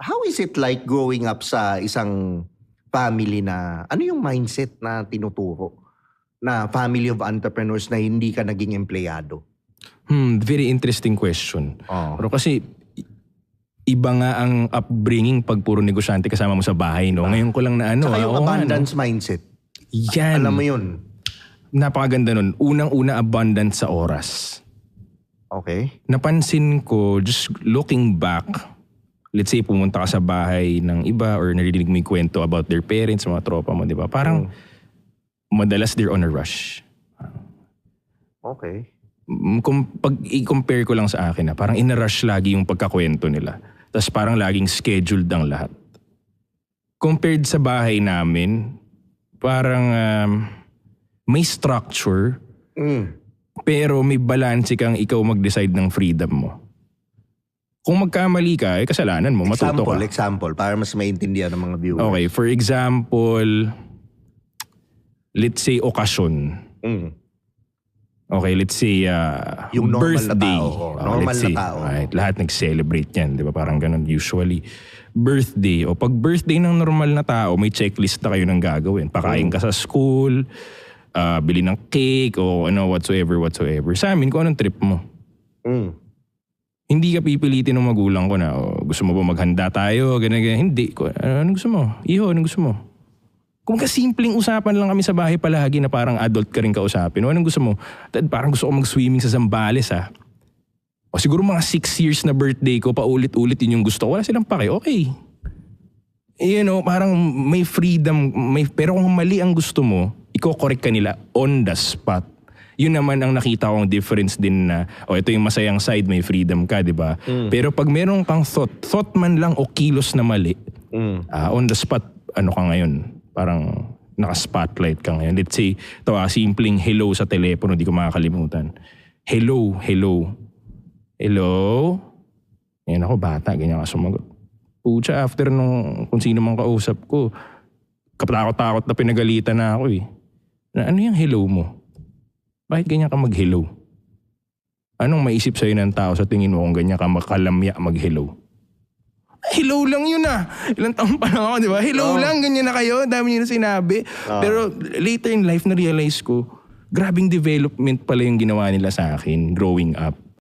how is it like growing up sa isang family na, ano yung mindset na tinuturo? Na family of entrepreneurs na hindi ka naging empleyado? Very interesting question. Oh. Pero kasi, iba nga ang upbringing pag puro negosyante kasama mo sa bahay, no? Ngayon ko lang na ano. Saka yung abundance mindset. Yan. Alam mo yun? Napakaganda nun. Unang-una, abundance sa oras. Okay. Napansin ko, just looking back, let's say pumunta ka sa bahay ng iba or narinig mo yung kwento about their parents, mga tropa mo, di ba? Parang madalas they're on a rush. Okay. Pag i-compare ko lang sa akin, parang in-rush lagi yung pagkakwento nila. Tapos parang laging scheduled ang lahat. Compared sa bahay namin, parang may structure, pero may balance kang ikaw mag-decide ng freedom mo. Kung magkamali ka, kasalanan mo, matuto ka. Example, para mas maintindihan ng mga viewers. Okay, for example, let's say okasyon. Okay, let's say yung normal birthday. na tao. Normal na tao. Right, lahat nag-celebrate yan, di ba? Parang ganun usually. Birthday. O pag birthday ng normal na tao, may checklist na kayo ng gagawin. Pakain ka sa school, bili ng cake, o ano, whatsoever. Sa amin, kung anong trip mo. Hindi ka pipilitin ng magulang ko na, gusto mo ba maghanda tayo, ganyan. Hindi. Ano gusto mo? Iho, ano gusto mo? Kung simpleng usapan lang kami sa bahay palagi na parang adult ka rin kausapin. O anong gusto mo? Parang gusto ko mag-swimming sa Zambales O siguro mga 6 years na birthday ko, paulit-ulit yun yung gusto ko. Wala silang pake. Okay. You know, parang may freedom. Pero kung mali ang gusto mo, i-correct ka nila on the spot. Yun naman ang nakita kong difference din na, ito yung masayang side, may freedom ka, di ba? Pero pag meron kang thought man lang o kilos na mali, on the spot, ano ka ngayon? Parang naka-spotlight ka ngayon. Let's say, simpleng hello sa telepono, di ko makakalimutan. Hello. Ngayon ako, bata, ganyan ka sumagot. Pucha, after nung kung sino mang kausap ko, katakot-takot na pinagalitan na ako eh. Ano yung hello mo? Bakit ganyan ka mag-hello? Anong maisip sa'yo ng tao sa tingin mo kung ganyan ka makalamya mag-hello? Hello lang yun Ilang taon pa lang ako, di ba? Hello lang, ganyan na kayo. Dami nyo na sinabi. Pero later in life, na-realize ko, grabing development pala yung ginawa nila sa akin growing up.